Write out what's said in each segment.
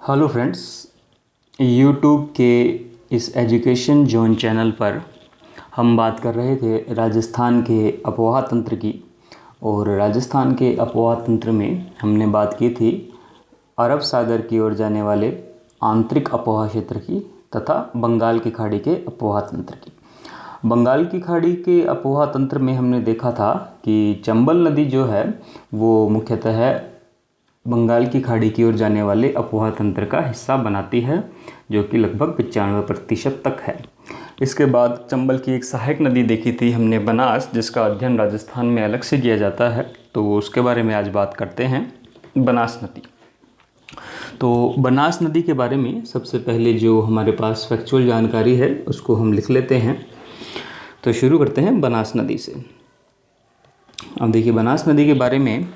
Hello friends, YouTube के इस education zone channel पर हम बात कर रहे थे राजस्थान के अफवाह तंत्र की। और राजस्थान के अफवाह तंत्र में हमने बात की थी अरब सागर की ओर जाने वाले आंतरिक अफवाह क्षेत्र की तथा बंगाल की खाड़ी के अफवाह तंत्र की। बंगाल की खाड़ी के अफवाह तंत्र में हमने देखा था कि चंबल नदी जो है वो मुख्यतः बंगाल की खाड़ी की ओर जाने वाले अफवाह तंत्र का हिस्सा बनाती है, जो कि लगभग 95% तक है। इसके बाद चंबल की एक सहायक नदी देखी थी हमने, बनास, जिसका अध्ययन राजस्थान में अलग से किया जाता है, तो उसके बारे में आज बात करते हैं। बनास नदी। तो बनास नदी के बारे में सबसे पहले जो हमारे पास फैक्चुअल जानकारी है उसको हम लिख लेते हैं। तो शुरू करते हैं बनास नदी से। अब देखिए, बनास नदी के बारे में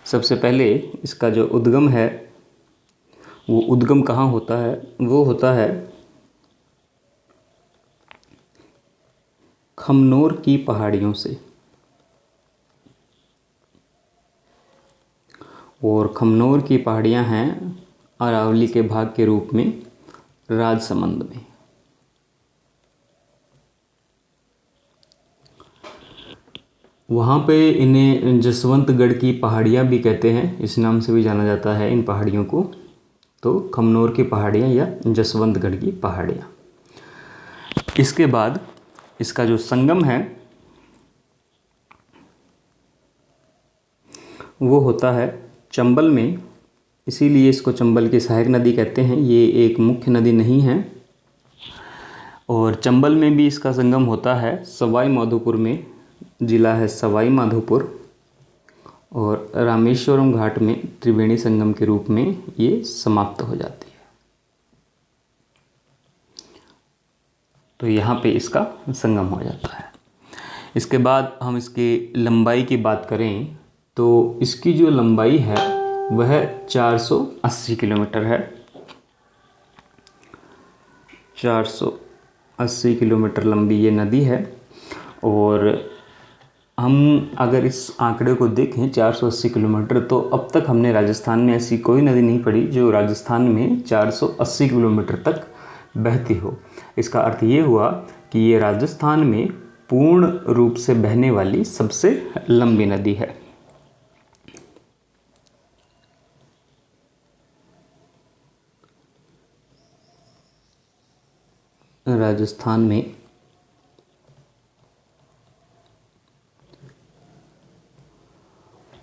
सबसे पहले इसका जो उद्गम है वो उद्गम कहाँ होता है, वो होता है खमनोर की पहाड़ियों से। और खमनोर की पहाड़ियाँ हैं अरावली के भाग के रूप में राजसमंद में। वहाँ पे इन्हें जसवंतगढ़ की पहाड़ियाँ भी कहते हैं, इस नाम से भी जाना जाता है इन पहाड़ियों को। तो खमनोर की पहाड़ियाँ या जसवंतगढ़ की पहाड़ियाँ। इसके बाद इसका जो संगम है वो होता है चंबल में, इसीलिए इसको चंबल की सहायक नदी कहते हैं। ये एक मुख्य नदी नहीं है। और चंबल में भी इसका संगम होता है सवाई माधोपुर में, जिला है सवाई माधोपुर। और रामेश्वरम घाट में त्रिवेणी संगम के रूप में ये समाप्त हो जाती है। तो यहाँ पे इसका संगम हो जाता है। इसके बाद हम इसकी लंबाई की बात करें तो इसकी जो लंबाई है वह 480 किलोमीटर है। 480 किलोमीटर लंबी ये नदी है। और हम अगर इस आंकड़े को देखें 480 किलोमीटर, तो अब तक हमने राजस्थान में ऐसी कोई नदी नहीं पड़ी जो राजस्थान में 480 किलोमीटर तक बहती हो। इसका अर्थ ये हुआ कि ये राजस्थान में पूर्ण रूप से बहने वाली सबसे लंबी नदी है। राजस्थान में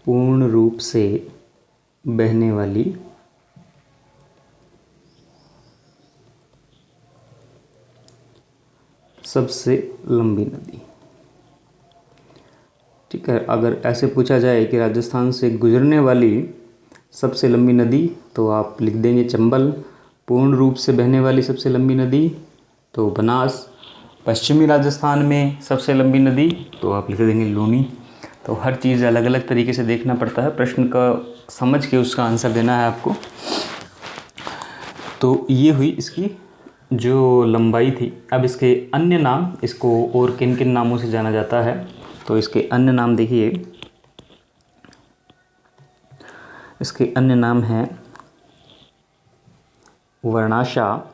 पूर्ण रूप से बहने वाली सबसे लंबी नदी। ठीक है, अगर ऐसे पूछा जाए कि राजस्थान से गुजरने वाली सबसे लंबी नदी, तो आप लिख देंगे चंबल। पूर्ण रूप से बहने वाली सबसे लंबी नदी तो बनास। पश्चिमी राजस्थान में सबसे लंबी नदी तो आप लिख देंगे लूनी। तो हर चीज़ अलग अलग तरीके से देखना पड़ता है, प्रश्न का समझ के उसका आंसर देना है आपको। तो ये हुई इसकी जो लंबाई थी। अब इसके अन्य नाम, इसको और किन किन नामों से जाना जाता है, तो इसके अन्य नाम देखिए। इसके अन्य नाम हैं वर्णाशा,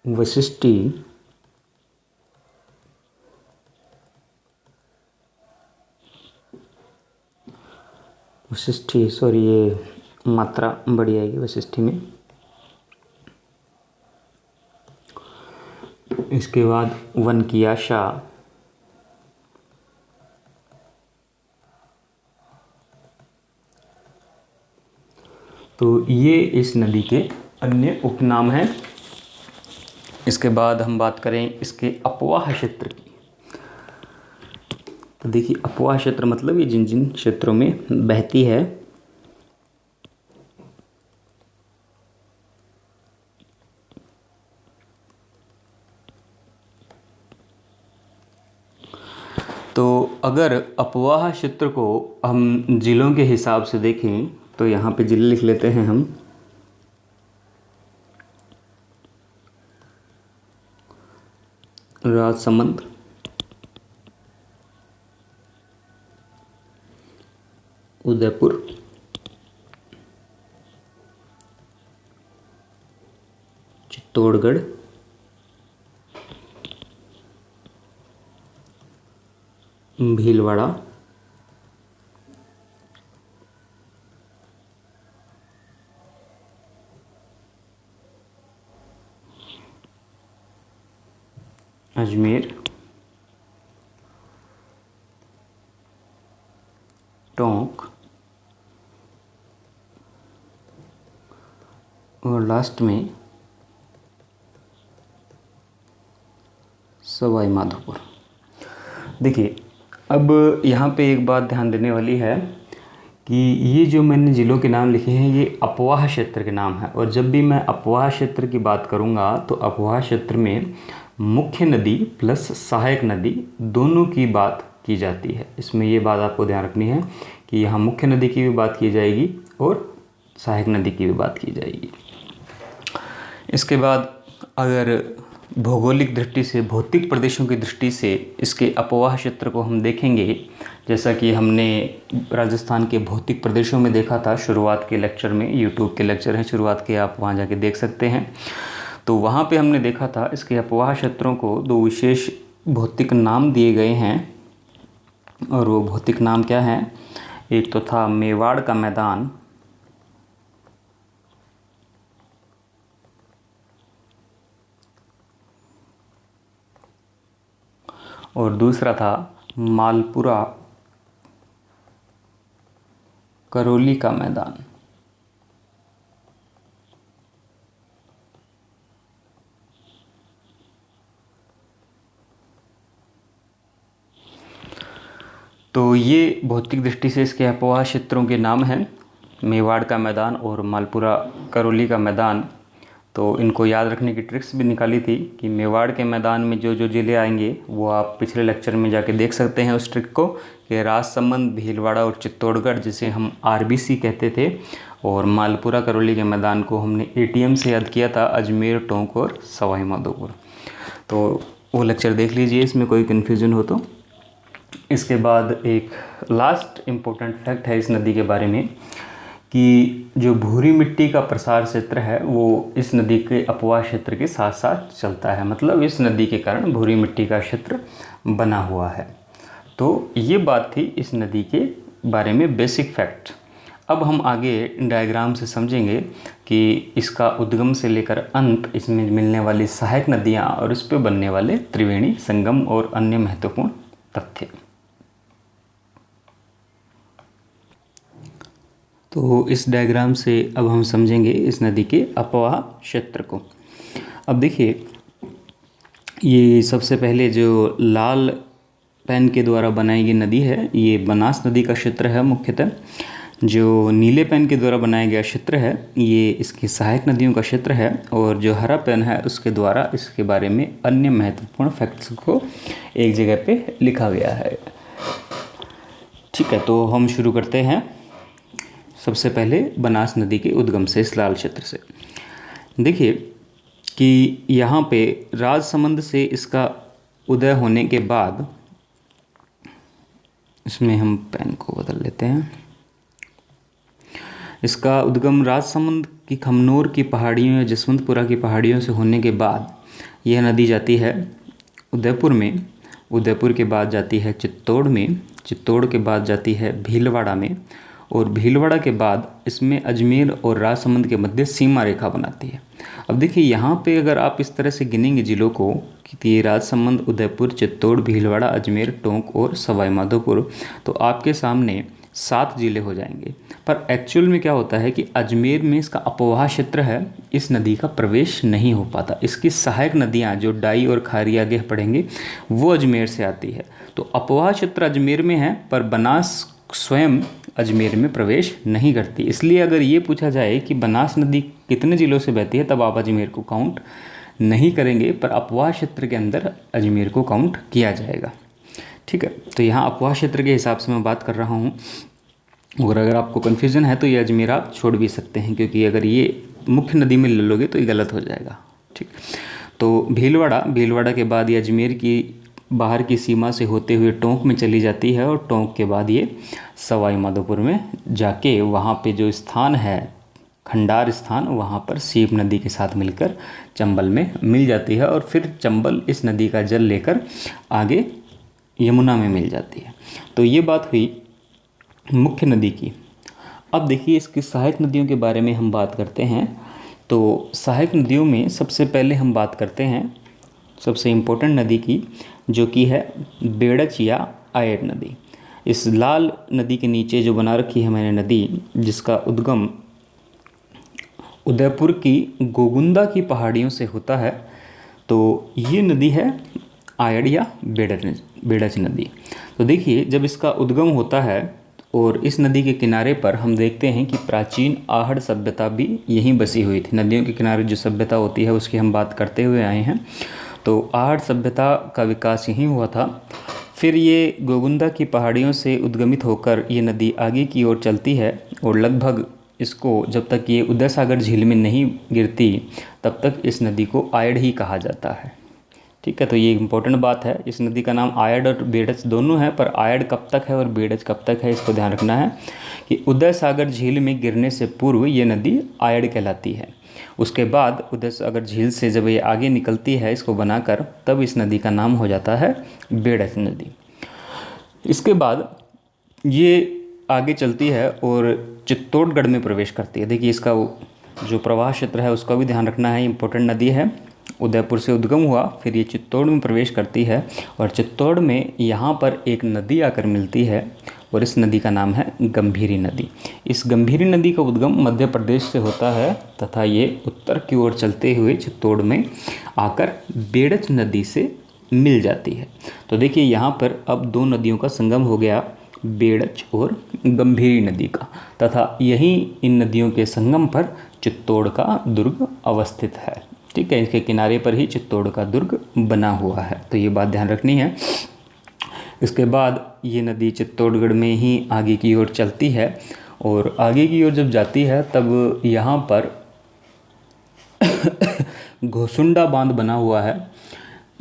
वशिष्ठी, सॉरी, ये मात्रा बड़ी आएगी वशिष्ठी में। इसके बाद वन की आशा, तो ये इस नदी के अन्य उपनाम हैं। इसके बाद हम बात करें इसके अफवाह क्षेत्र की। तो देखिए, अफवाह क्षेत्र मतलब ये जिन जिन क्षेत्रों में बहती है। तो अगर अफवाह क्षेत्र को हम ज़िलों के हिसाब से देखें तो यहाँ पे ज़िले लिख लेते हैं हम। राजसमंद, उदयपुर, चित्तौड़गढ़, भीलवाड़ा, अजमेर, टोंक और लास्ट में सवाई माधोपुर। देखिए, अब यहाँ पे एक बात ध्यान देने वाली है कि ये जो मैंने ज़िलों के नाम लिखे हैं ये अपवाह क्षेत्र के नाम है, और जब भी मैं अपवाह क्षेत्र की बात करूँगा तो अपवाह क्षेत्र में मुख्य नदी प्लस सहायक नदी दोनों की बात की जाती है। इसमें ये बात आपको ध्यान रखनी है कि यहाँ मुख्य नदी की भी बात की जाएगी और सहायक नदी की भी बात की जाएगी। इसके बाद अगर भौगोलिक दृष्टि से, भौतिक प्रदेशों की दृष्टि से इसके अपवाह क्षेत्र को हम देखेंगे, जैसा कि हमने राजस्थान के भौतिक प्रदेशों में देखा था शुरुआत के लेक्चर में, यूट्यूब के लेक्चर हैं शुरुआत के, आप वहाँ जाके देख सकते हैं। तो वहाँ पे हमने देखा था इसके अपवाह क्षेत्रों को दो विशेष भौतिक नाम दिए गए हैं, और वो भौतिक नाम क्या हैं? एक तो था मेवाड़ का मैदान, और दूसरा था मालपुरा करौली का मैदान। तो ये भौतिक दृष्टि से इसके अपवाह क्षेत्रों के नाम हैं, मेवाड़ का मैदान और मालपुरा करौली का मैदान। तो इनको याद रखने की ट्रिक्स भी निकाली थी कि मेवाड़ के मैदान में जो जो ज़िले आएंगे वो आप पिछले लेक्चर में जाके देख सकते हैं उस ट्रिक को, कि राजसमंद, भीलवाड़ा और चित्तौड़गढ़ जिसे हम आरबीसी कहते थे, और मालपुरा करौली के मैदान को हमने एटीएम से याद किया था, अजमेर, टोंक और सवाई माधोपुर। तो वो लेक्चर देख लीजिए इसमें कोई कन्फ्यूज़न हो तो। इसके बाद एक लास्ट इम्पोर्टेंट फैक्ट है इस नदी के बारे में कि जो भूरी मिट्टी का प्रसार क्षेत्र है वो इस नदी के अपवाह क्षेत्र के साथ साथ चलता है, मतलब इस नदी के कारण भूरी मिट्टी का क्षेत्र बना हुआ है। तो ये बात थी इस नदी के बारे में बेसिक फैक्ट। अब हम आगे डायग्राम से समझेंगे कि इसका उद्गम से लेकर अंत, इसमें मिलने वाली सहायक नदियाँ और इस पर बनने वाले त्रिवेणी संगम और अन्य महत्वपूर्ण तथ्य। तो इस डायग्राम से अब हम समझेंगे इस नदी के अपवाह क्षेत्र को। अब देखिए, ये सबसे पहले जो लाल पेन के द्वारा बनाई गई नदी है ये बनास नदी का क्षेत्र है मुख्यतः। जो नीले पेन के द्वारा बनाया गया क्षेत्र है ये इसकी सहायक नदियों का क्षेत्र है, और जो हरा पेन है उसके द्वारा इसके बारे में अन्य महत्वपूर्ण फैक्ट्स को एक जगह पे लिखा गया है। ठीक है, तो हम शुरू करते हैं सबसे पहले बनास नदी के उद्गम से, इस लाल क्षेत्र से। देखिए कि यहाँ पे राजसमंद से इसका उदय होने के बाद, इसमें हम पेन को बदल लेते हैं, इसका उद्गम राजसमंद की खमनोर की पहाड़ियों या जसवंतपुरा की पहाड़ियों से होने के बाद यह नदी जाती है उदयपुर में, उदयपुर के बाद जाती है चित्तौड़ में, चित्तौड़ के बाद जाती है भीलवाड़ा में, और भीलवाड़ा के बाद इसमें अजमेर और राजसमंद के मध्य सीमा रेखा बनाती है। अब देखिए यहाँ पे अगर आप इस तरह से गिनेंगे जिलों को कि राजसमंद, उदयपुर, चित्तौड़, भीलवाड़ा, अजमेर, टोंक और सवाई माधोपुर, तो आपके सामने 7 जिले हो जाएंगे। पर एक्चुअल में क्या होता है कि अजमेर में इसका अपवाह क्षेत्र है, इस नदी का प्रवेश नहीं हो पाता। इसकी सहायक नदियाँ जो डाई और खारी आगे पढ़ेंगे वो अजमेर से आती है। तो अपवाह क्षेत्र अजमेर में है पर बनास स्वयं अजमेर में प्रवेश नहीं करती। इसलिए अगर ये पूछा जाए कि बनास नदी कितने ज़िलों से बहती है तब आप अजमेर को काउंट नहीं करेंगे, पर अपवाह क्षेत्र के अंदर अजमेर को काउंट किया जाएगा। ठीक है, तो यहाँ अपवाह क्षेत्र के हिसाब से मैं बात कर रहा हूँ, और अगर आपको कन्फ्यूज़न है तो ये अजमेर आप छोड़ भी सकते हैं, क्योंकि अगर ये मुख्य नदी में ले लोगे तो ये गलत हो जाएगा। ठीक, तो भीलवाड़ा के बाद ये अजमेर की बाहर की सीमा से होते हुए टोंक में चली जाती है और टोंक के बाद ये सवाई माधोपुर में जाके वहाँ पे जो स्थान है खंडार स्थान, वहाँ पर सीप नदी के साथ मिलकर चंबल में मिल जाती है और फिर चंबल इस नदी का जल लेकर आगे यमुना में मिल जाती है। तो ये बात हुई मुख्य नदी की। अब देखिए इसकी सहायक नदियों के बारे में हम बात करते हैं। तो सहायक नदियों में सबसे पहले हम बात करते हैं सबसे इम्पोर्टेंट नदी की, जो कि है बेड़च या आयड़ नदी। इस लाल नदी के नीचे जो बना रखी है मैंने नदी, जिसका उद्गम उदयपुर की गोगुंदा की पहाड़ियों से होता है, तो ये नदी है आयड़ या बेड़च नदी। तो देखिए जब इसका उद्गम होता है और इस नदी के किनारे पर हम देखते हैं कि प्राचीन आहड़ सभ्यता भी यहीं बसी हुई थी। नदियों के किनारे जो सभ्यता होती है उसकी हम बात करते हुए आए हैं। तो आहड़ सभ्यता का विकास यहीं हुआ था। फिर ये गोगुंदा की पहाड़ियों से उद्गमित होकर ये नदी आगे की ओर चलती है और लगभग इसको जब तक ये उदय सागर झील में नहीं गिरती तब तक इस नदी को आयड़ ही कहा जाता है। ठीक है, तो ये इम्पोर्टेंट बात है। इस नदी का नाम आयड़ और बेड़च दोनों है, पर आयड़ कब तक है और बेड़च कब तक है इसको ध्यान रखना है कि उदय सागर झील में गिरने से पूर्व ये नदी आयड़ कहलाती है। उसके बाद उदय सागर झील से जब ये आगे निकलती है इसको बनाकर, तब इस नदी का नाम हो जाता है बेड़च नदी। इसके बाद ये आगे चलती है और चित्तौड़गढ़ में प्रवेश करती है। देखिए इसका जो प्रवाह क्षेत्र है उसका भी ध्यान रखना है, इम्पोर्टेंट नदी है। उदयपुर से उद्गम हुआ, फिर ये चित्तौड़ में प्रवेश करती है और चित्तौड़ में यहाँ पर एक नदी आकर मिलती है और इस नदी का नाम है गंभीरी नदी। इस गंभीरी नदी का उद्गम मध्य प्रदेश से होता है तथा ये उत्तर की ओर चलते हुए चित्तौड़ में आकर बेड़च नदी से मिल जाती है। तो देखिए यहाँ पर अब दो नदियों का संगम हो गया, बेड़च और गंभीरी नदी का, तथा यहीं इन नदियों के संगम पर चित्तौड़ का दुर्ग अवस्थित है। ठीक है, इसके किनारे पर ही चित्तौड़ का दुर्ग बना हुआ है, तो ये बात ध्यान रखनी है। इसके बाद ये नदी चित्तौड़गढ़ में ही आगे की ओर चलती है और आगे की ओर जब जाती है तब यहाँ पर घोसुंडा बांध बना हुआ है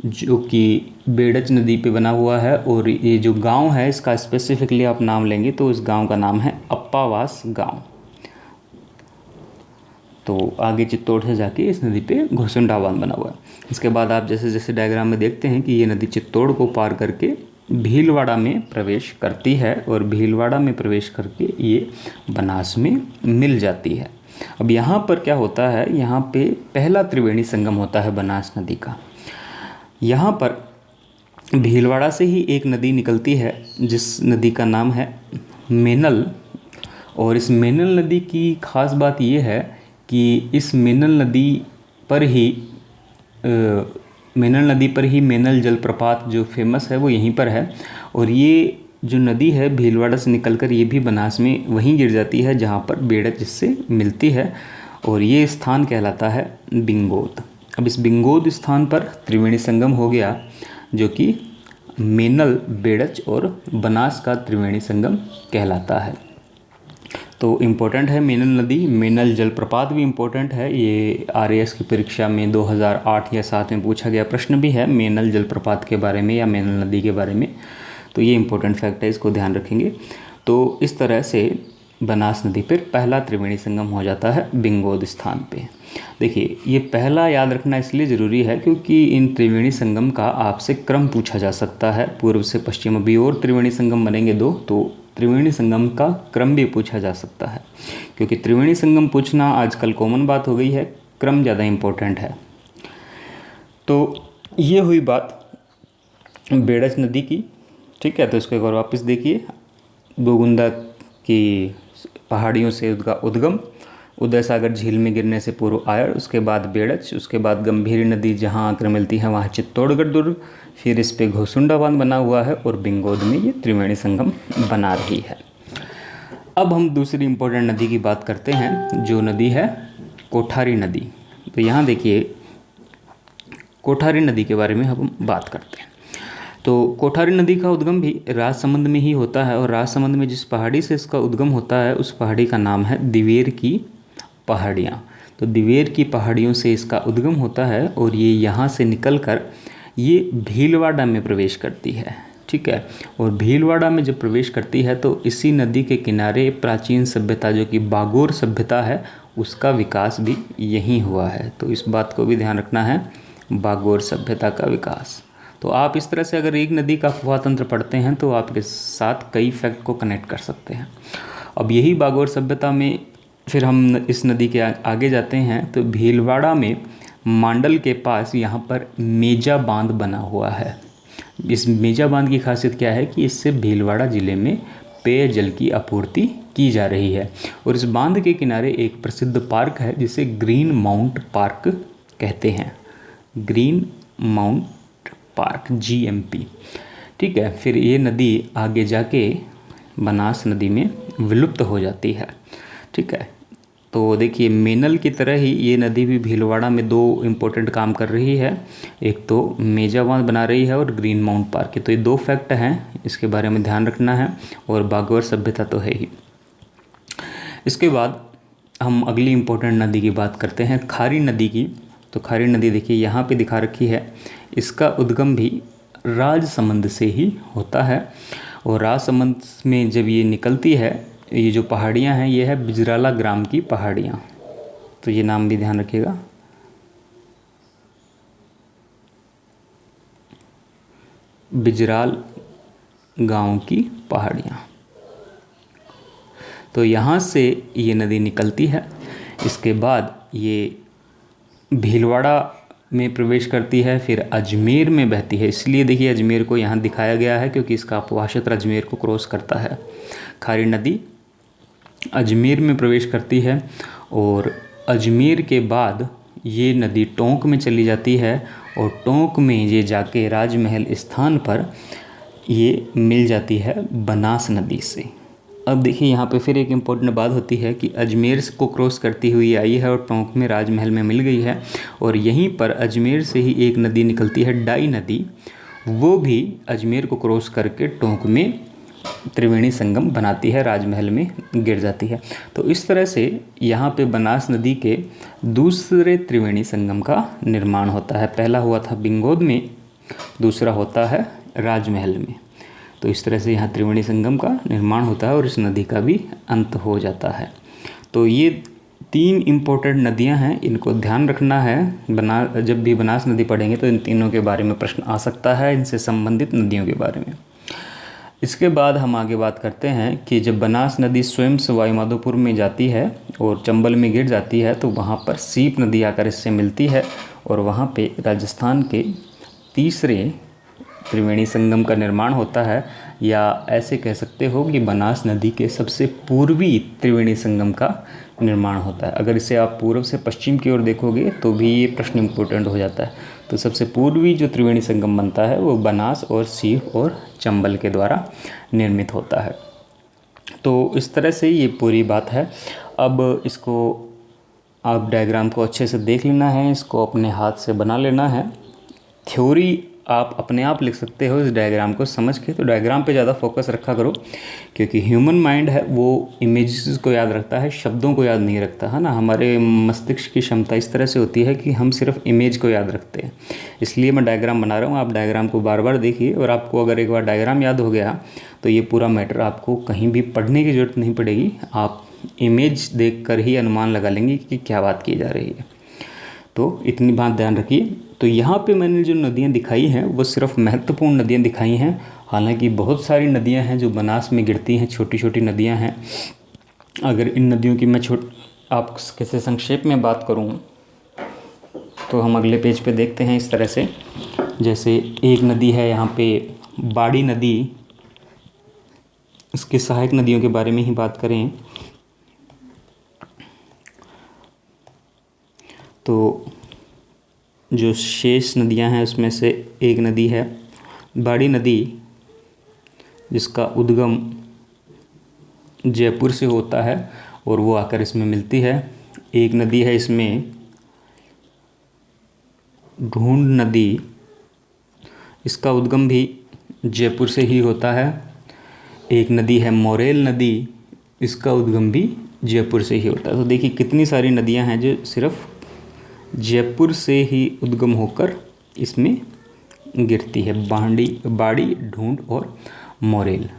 जो कि बेड़च नदी पे बना हुआ है। और ये जो गांव है इसका स्पेसिफिकली आप नाम लेंगे तो इस गांव का नाम है अप्पावास गांव। तो आगे चित्तौड़ से जाके इस नदी पे घोसुंडा बांध बना हुआ है। इसके बाद आप जैसे जैसे डायग्राम में देखते हैं कि ये नदी चित्तौड़ को पार करके भीलवाड़ा में प्रवेश करती है और भीलवाड़ा में प्रवेश करके ये बनास में मिल जाती है। अब यहाँ पर क्या होता है, यहाँ पे पहला त्रिवेणी संगम होता है बनास नदी का। यहाँ पर भीलवाड़ा से ही एक नदी निकलती है जिस नदी का नाम है मेनल। और इस मेनल नदी की खास बात ये है कि इस मेनल नदी पर ही मेनल जलप्रपात जो फेमस है वो यहीं पर है। और ये जो नदी है भीलवाड़ा से निकलकर ये भी बनास में वहीं गिर जाती है जहाँ पर बेड़च जिससे मिलती है और ये स्थान कहलाता है बिंगोद। अब इस बिंगोद स्थान पर त्रिवेणी संगम हो गया जो कि मेनल, बेड़च और बनास का त्रिवेणी संगम कहलाता है। तो इम्पोर्टेंट है मेनल नदी। मेनल जलप्रपात भी इम्पोर्टेंट है, ये RAS की परीक्षा में 2008 या 7 में पूछा गया प्रश्न भी है मेनल जलप्रपात के बारे में या मेनल नदी के बारे में। तो ये इम्पोर्टेंट फैक्ट है, इसको ध्यान रखेंगे। तो इस तरह से बनास नदी पर पहला त्रिवेणी संगम हो जाता है बिंगोद स्थान पे। देखिए ये पहला याद रखना इसलिए ज़रूरी है क्योंकि इन त्रिवेणी संगम का आपसे क्रम पूछा जा सकता है। पूर्व से पश्चिम अभी और त्रिवेणी संगम बनेंगे 2, तो त्रिवेणी संगम का क्रम भी पूछा जा सकता है। क्योंकि त्रिवेणी संगम पूछना आजकल कॉमन बात हो गई है, क्रम ज़्यादा इम्पोर्टेंट है। तो ये हुई बात बेड़च नदी की। ठीक है, तो इसको एक बार वापस देखिए। गोगुंदा की पहाड़ियों से उसका उद्गम, उदय सागर झील में गिरने से पूर्व आयड़, उसके बाद बेड़च, उसके बाद गंभीरी नदी जहाँ आकर मिलती है वहाँ चित्तौड़गढ़ दुर्ग, फिर इस पे घोसुंडा बांध बना हुआ है और बिंगोद में ये त्रिवेणी संगम बना रही है। अब हम दूसरी इम्पोर्टेंट नदी की बात करते हैं जो नदी है कोठारी नदी। तो यहाँ देखिए कोठारी नदी के बारे में हम बात करते हैं। तो कोठारी नदी का उद्गम भी राजसमंद में ही होता है और राजसमंद में जिस पहाड़ी से इसका उद्गम होता है उस पहाड़ी का नाम है दिवेर की पहाड़ियाँ। तो दिवेर की पहाड़ियों से इसका उद्गम होता है और ये यहाँ से निकलकर ये भीलवाड़ा में प्रवेश करती है, ठीक है। और भीलवाड़ा में जब प्रवेश करती है तो इसी नदी के किनारे प्राचीन सभ्यता जो कि बागोर सभ्यता है उसका विकास भी यहीं हुआ है। तो इस बात को भी ध्यान रखना है, बागोर सभ्यता का विकास। तो आप इस तरह से अगर एक नदी का अफवाह तंत्र पढ़ते हैं तो आपके साथ कई फैक्ट को कनेक्ट कर सकते हैं। अब यही बागोर सभ्यता में फिर हम इस नदी के आगे जाते हैं तो भीलवाड़ा में मांडल के पास यहाँ पर मेजा बांध बना हुआ है। इस मेजा बांध की खासियत क्या है कि इससे भीलवाड़ा ज़िले में पेयजल की आपूर्ति की जा रही है। और इस बांध के किनारे एक प्रसिद्ध पार्क है जिसे ग्रीन माउंट पार्क कहते हैं, ग्रीन माउंट पार्क GMP, ठीक है। फिर ये नदी आगे जाके बनास नदी में विलुप्त हो जाती है, ठीक है। तो देखिए मेनल की तरह ही ये नदी भी भीलवाड़ा में दो इम्पोर्टेंट काम कर रही है, एक तो मेजा बांध बना रही है और ग्रीन माउंट पार्क की। तो ये दो फैक्ट हैं, इसके बारे में ध्यान रखना है। और बागोर सभ्यता तो है ही। इसके बाद हम अगली इम्पोर्टेंट नदी की बात करते हैं, खारी नदी की। तो खारी नदी देखिए यहाँ पे दिखा रखी है, इसका उद्गम भी राजसमंद से ही होता है। और राजसमंद में जब ये निकलती है, ये जो पहाड़ियाँ हैं ये है बिजराला ग्राम की पहाड़ियाँ, तो ये नाम भी ध्यान रखिएगा। बिजराल गांव की पहाड़ियाँ, तो यहाँ से ये नदी निकलती है। इसके बाद ये भीलवाड़ा में प्रवेश करती है, फिर अजमेर में बहती है। इसलिए देखिए अजमेर को यहाँ दिखाया गया है क्योंकि इसका अपवाह क्षेत्र अजमेर को क्रॉस करता है। खारी नदी अजमेर में प्रवेश करती है और अजमेर के बाद ये नदी टोंक में चली जाती है और टोंक में ये जाके राजमहल स्थान पर ये मिल जाती है बनास नदी से। अब देखिए यहाँ पे फिर एक इम्पोर्टेंट बात होती है कि अजमेर को क्रॉस करती हुई आई है और टोंक में राजमहल में मिल गई है। और यहीं पर अजमेर से ही एक नदी निकलती है, डाई नदी, वो भी अजमेर को क्रॉस करके टोंक में त्रिवेणी संगम बनाती है, राजमहल में गिर जाती है। तो इस तरह से यहाँ पे बनास नदी के दूसरे त्रिवेणी संगम का निर्माण होता है। पहला हुआ था बिंगोद में, दूसरा होता है राजमहल में। तो इस तरह से यहाँ त्रिवेणी संगम का निर्माण होता है और इस नदी का भी अंत हो जाता है। तो ये तीन इम्पोर्टेंट नदियाँ हैं, इनको ध्यान रखना है। जब भी बनास नदी पढ़ेंगे तो इन तीनों के बारे में प्रश्न आ सकता है, इनसे संबंधित नदियों के बारे में। इसके बाद हम आगे बात करते हैं कि जब बनास नदी स्वयं सवाई माधोपुर में जाती है और चंबल में गिर जाती है तो वहाँ पर सीप नदी आकर इससे मिलती है और वहाँ पे राजस्थान के तीसरे त्रिवेणी संगम का निर्माण होता है, या ऐसे कह सकते हो कि बनास नदी के सबसे पूर्वी त्रिवेणी संगम का निर्माण होता है। अगर इसे आप पूर्व से पश्चिम की ओर देखोगे तो भी ये प्रश्न इम्पोर्टेंट हो जाता है। तो सबसे पूर्वी जो त्रिवेणी संगम बनता है वो बनास और सीप और चंबल के द्वारा निर्मित होता है। तो इस तरह से ये पूरी बात है। अब इसको आप डायग्राम को अच्छे से देख लेना है, इसको अपने हाथ से बना लेना है। थ्योरी आप अपने आप लिख सकते हो इस डायग्राम को समझ के। तो डायग्राम पे ज़्यादा फोकस रखा करो क्योंकि ह्यूमन माइंड है वो इमेजेस को याद रखता है, शब्दों को याद नहीं रखता है ना। हमारे मस्तिष्क की क्षमता इस तरह से होती है कि हम सिर्फ इमेज को याद रखते हैं। इसलिए मैं डायग्राम बना रहा हूँ, आप डायग्राम को बार बार देखिए और आपको अगर एक बार डायग्राम याद हो गया तो ये पूरा मैटर आपको कहीं भी पढ़ने की ज़रूरत नहीं पड़ेगी। आप इमेज देख कर ही अनुमान लगा लेंगे कि क्या बात की जा रही है। तो इतनी बात ध्यान रखिए। तो यहाँ पे मैंने जो नदियाँ दिखाई हैं वो सिर्फ महत्वपूर्ण नदियाँ दिखाई हैं, हालांकि बहुत सारी नदियाँ हैं जो बनास में गिरती हैं, छोटी छोटी नदियाँ हैं। अगर इन नदियों की मैं आप कैसे संक्षेप में बात करूँ तो हम अगले पेज पे देखते हैं इस तरह से। जैसे एक नदी है यहाँ पे बाड़ी नदी, इसके सहायक नदियों के बारे में ही बात करें तो जो शेष नदियां हैं उसमें से एक नदी है बाड़ी नदी, जिसका उद्गम जयपुर से होता है और वो आकर इसमें मिलती है। एक नदी है इसमें ढूंढ नदी, इसका उद्गम भी जयपुर से ही होता है। एक नदी है मोरेल नदी, इसका उद्गम भी जयपुर से ही होता है। तो देखिए कितनी सारी नदियां हैं जो सिर्फ जयपुर से ही उद्गम होकर इसमें गिरती है, बाड़ी, ढूंढ और मोरेल।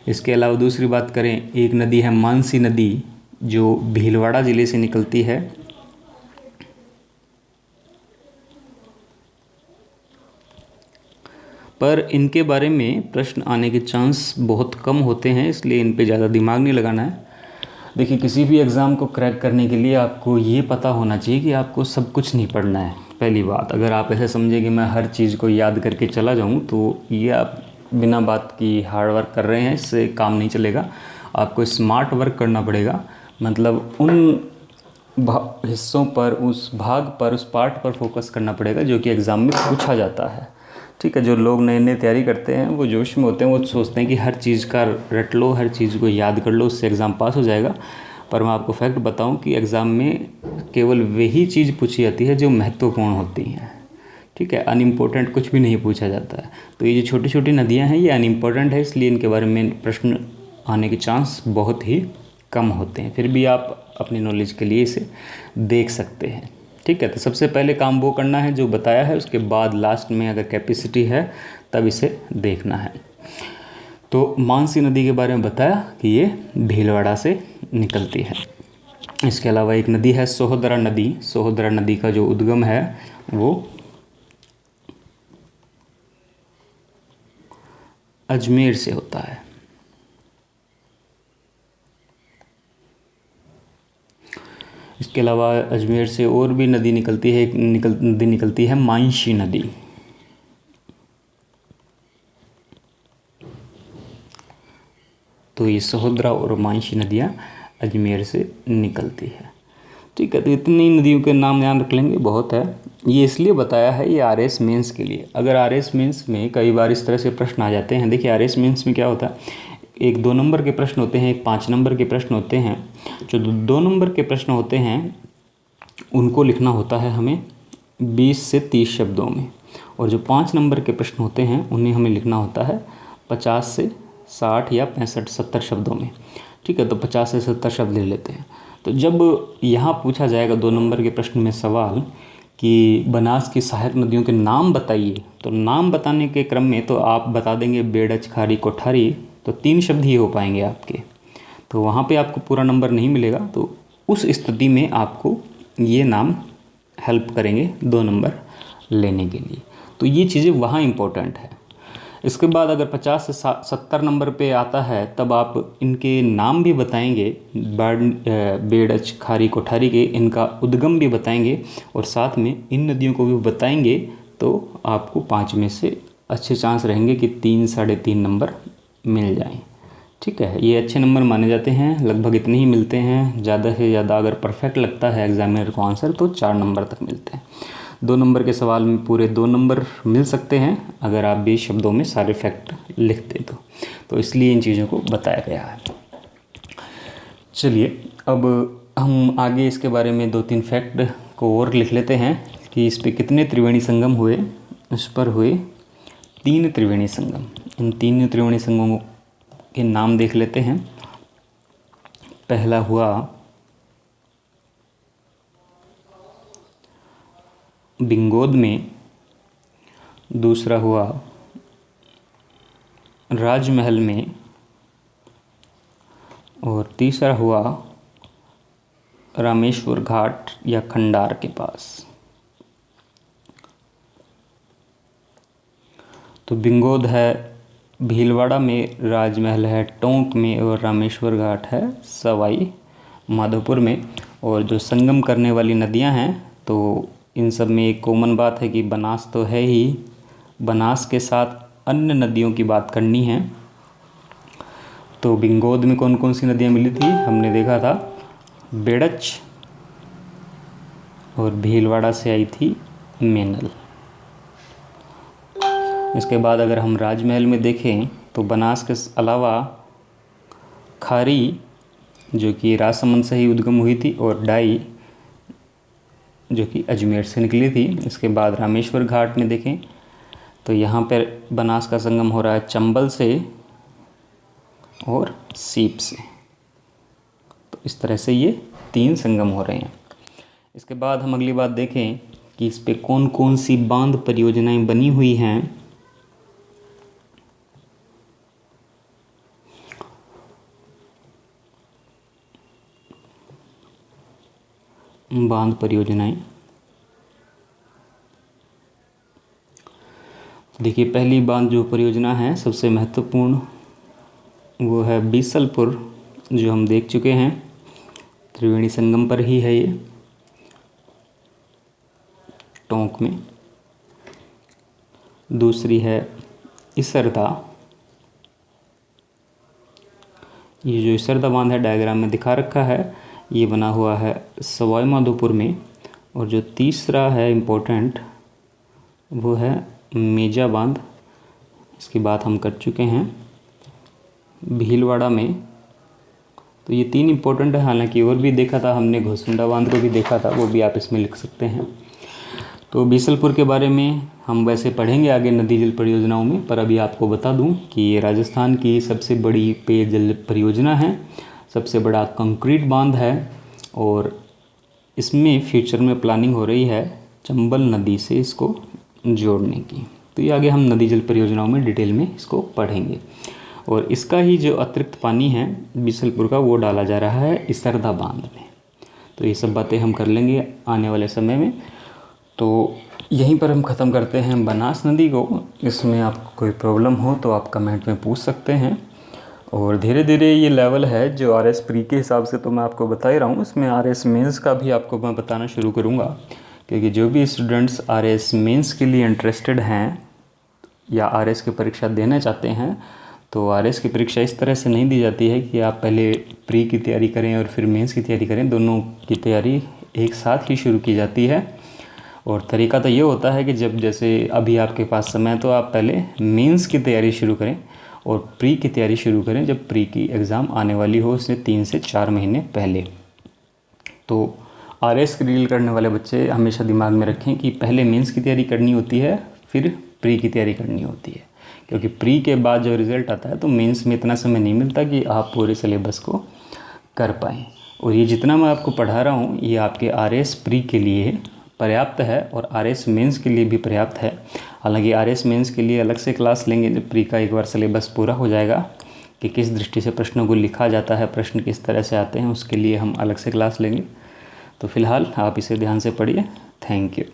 इसके अलावा दूसरी बात करें, एक नदी है मानसी नदी जो भीलवाड़ा ज़िले से निकलती है। पर इनके बारे में प्रश्न आने के चांस बहुत कम होते हैं, इसलिए इन पे ज़्यादा दिमाग नहीं लगाना है। देखिए, किसी भी एग्ज़ाम को क्रैक करने के लिए आपको ये पता होना चाहिए कि आपको सब कुछ नहीं पढ़ना है। पहली बात, अगर आप ऐसे समझे कि मैं हर चीज़ को याद करके चला जाऊँ, तो ये आप बिना बात की हार्ड वर्क कर रहे हैं, इससे काम नहीं चलेगा। आपको स्मार्ट वर्क करना पड़ेगा, मतलब उन हिस्सों पर, उस भाग पर, उस पार्ट पर फोकस करना पड़ेगा जो कि एग्ज़ाम में पूछा जाता है। ठीक है, जो लोग नए नए तैयारी करते हैं वो जोश में होते हैं, वो सोचते हैं कि हर चीज़ का रट लो, हर चीज़ को याद कर लो, उससे एग्ज़ाम पास हो जाएगा। पर मैं आपको फैक्ट बताऊं कि एग्ज़ाम में केवल वही चीज़ पूछी जाती है जो महत्वपूर्ण होती हैं। ठीक है, अनइम्पोर्टेंट कुछ भी नहीं पूछा जाता है। तो ये जो छोटी छोटी नदियाँ हैं ये अनइम्पोर्टेंट है, इसलिए इनके बारे में प्रश्न आने के चांस बहुत ही कम होते हैं। फिर भी आप अपनी नॉलेज के लिए इसे देख सकते हैं। ठीक है, तो सबसे पहले काम वो करना है जो बताया है, उसके बाद लास्ट में अगर कैपेसिटी है तब इसे देखना है। तो मानसी नदी के बारे में बताया कि ये भीलवाड़ा से निकलती है। इसके अलावा एक नदी है सोहदरा नदी। सोहदरा नदी का जो उद्गम है वो अजमेर से होता है। इसके अलावा अजमेर से और भी नदी निकलती है, नदी निकलती है मानसी नदी। तो ये सोहदरा और मानसी नदियाँ अजमेर से निकलती है। ठीक है, तो इतनी नदियों के नाम ध्यान रख लेंगे, बहुत है। ये इसलिए बताया है ये आरएस मेंस के लिए। अगर आरएस मेंस में कई बार इस तरह से प्रश्न आ जाते हैं। देखिए, आरएस मेंस में क्या होता है, एक 2 नंबर के प्रश्न होते हैं, एक 5 नंबर के प्रश्न होते हैं। जो 2 नंबर के प्रश्न होते हैं उनको लिखना होता है हमें 20 से 30 शब्दों में, और जो 5 नंबर के प्रश्न होते हैं उन्हें हमें लिखना होता है 50 से 60 या 65 70 शब्दों में। ठीक है, तो 50 से 70 शब्द ले लेते हैं। तो जब यहाँ पूछा जाएगा 2 नंबर के प्रश्न में सवाल कि बनास की सहायक नदियों के नाम बताइए, तो नाम बताने के क्रम में तो आप बता देंगे बेड़च, खारी, कोठारी, तो 3 शब्द ही हो पाएंगे आपके, तो वहाँ पे आपको पूरा नंबर नहीं मिलेगा। तो उस स्थिति में आपको ये नाम हेल्प करेंगे 2 नंबर लेने के लिए। तो ये चीज़ें वहाँ इम्पोर्टेंट है। इसके बाद अगर 50 से 70 नंबर पे आता है तब आप इनके नाम भी बताएंगे, बेड़च, खारी, कोठारी के, इनका उद्गम भी बताएंगे और साथ में इन नदियों को भी बताएंगे। तो आपको 5 में से अच्छे चांस रहेंगे कि 3 साढ़े 3 नंबर मिल जाएं। ठीक है, ये अच्छे नंबर माने जाते हैं, लगभग इतने ही मिलते हैं। ज़्यादा से ज़्यादा अगर परफेक्ट लगता है एग्जामिनर को आंसर तो 4 नंबर तक मिलते हैं। 2 नंबर के सवाल में पूरे 2 नंबर मिल सकते हैं अगर आप 20 शब्दों में सारे फैक्ट लिखते तो इसलिए इन चीज़ों को बताया गया है। चलिए, अब हम आगे इसके बारे में 2-3 फैक्ट को और लिख लेते हैं कि इस पे कितने त्रिवेणी संगम हुए। इस पर हुए 3 त्रिवेणी संगम। इन 3 त्रिवेणी संगमों के नाम देख लेते हैं। पहला हुआ बिंगोद में, दूसरा हुआ राजमहल में, और तीसरा हुआ रामेश्वर घाट या खंडार के पास। तो बिंगोद है भीलवाड़ा में, राजमहल है टोंक में, और रामेश्वर घाट है सवाई माधोपुर में। और जो संगम करने वाली नदियां हैं तो इन सब में एक कॉमन बात है कि बनास तो है ही, बनास के साथ अन्य नदियों की बात करनी है। तो बिंगोद में कौन कौन सी नदियां मिली थी, हमने देखा था बेड़च, और भीलवाड़ा से आई थी मेनल। इसके बाद अगर हम राजमहल में देखें तो बनास के अलावा खारी जो कि राजसमंद से ही उद्गम हुई थी, और डाई जो कि अजमेर से निकली थी। इसके बाद रामेश्वर घाट में देखें तो यहाँ पर बनास का संगम हो रहा है चंबल से और सीप से। तो इस तरह से ये 3 संगम हो रहे हैं। इसके बाद हम अगली बात देखें कि इस पे कौन कौन सी बांध परियोजनाएं बनी हुई हैं। बांध परियोजनाएं, देखिए पहली बांध जो परियोजना है सबसे महत्वपूर्ण वो है बीसलपुर, जो हम देख चुके हैं, त्रिवेणी संगम पर ही है ये, टोंक में। दूसरी है इसरदा, ये जो इसरदा बांध है डायग्राम में दिखा रखा है, ये बना हुआ है सवाई माधोपुर में। और जो तीसरा है इम्पोर्टेंट वो है मेजा बांध, इसकी बात हम कर चुके हैं, भीलवाड़ा में। तो ये 3 इम्पोर्टेंट है, हालांकि और भी देखा था हमने, घोसुंडा बांध को भी देखा था, वो भी आप इसमें लिख सकते हैं। तो बीसलपुर के बारे में हम वैसे पढ़ेंगे आगे नदी जल परियोजनाओं में, पर अभी आपको बता दूं कि ये राजस्थान की सबसे बड़ी पेयजल परियोजना है, सबसे बड़ा कंक्रीट बांध है, और इसमें फ्यूचर में प्लानिंग हो रही है चंबल नदी से इसको जोड़ने की। तो ये आगे हम नदी जल परियोजनाओं में डिटेल में इसको पढ़ेंगे। और इसका ही जो अतिरिक्त पानी है बीसलपुर का, वो डाला जा रहा है इसरदा बांध में। तो ये सब बातें हम कर लेंगे आने वाले समय में। तो यहीं पर हम ख़त्म करते हैं बनास नदी को। इसमें आपको कोई प्रॉब्लम हो तो आप कमेंट में पूछ सकते हैं। और धीरे धीरे ये लेवल है जो RS प्री के हिसाब से तो मैं आपको बता ही रहा हूँ, इसमें RS मेंस का भी आपको मैं बताना शुरू करूँगा, क्योंकि जो भी स्टूडेंट्स RS मेंस के लिए इंटरेस्टेड हैं या RS की परीक्षा देना चाहते हैं, तो RS की परीक्षा इस तरह से नहीं दी जाती है कि आप पहले प्री की तैयारी करें और फिर मेंस की तैयारी करें। दोनों की तैयारी एक साथ ही शुरू की जाती है। और तरीका तो ये होता है कि जब जैसे अभी आपके पास समय है तो आप पहले मेंस की तैयारी शुरू करें और प्री की तैयारी शुरू करें जब प्री की एग्ज़ाम आने वाली हो, उससे 3 से 4 महीने पहले। तो RS की डील करने वाले बच्चे हमेशा दिमाग में रखें कि पहले मेंस की तैयारी करनी होती है, फिर प्री की तैयारी करनी होती है, क्योंकि प्री के बाद जो रिज़ल्ट आता है तो मेंस में इतना समय नहीं मिलता कि आप पूरे सिलेबस को कर पाएँ। और ये जितना मैं आपको पढ़ा रहा हूँ ये आपके RS प्री के लिए पर्याप्त है और RS मेंस के लिए भी पर्याप्त है। हालांकि RS मेंस के लिए अलग से क्लास लेंगे जब प्री का एक बार सिलेबस पूरा हो जाएगा, कि किस दृष्टि से प्रश्नों को लिखा जाता है, प्रश्न किस तरह से आते हैं, उसके लिए हम अलग से क्लास लेंगे। तो फिलहाल आप इसे ध्यान से पढ़िए। Thank you.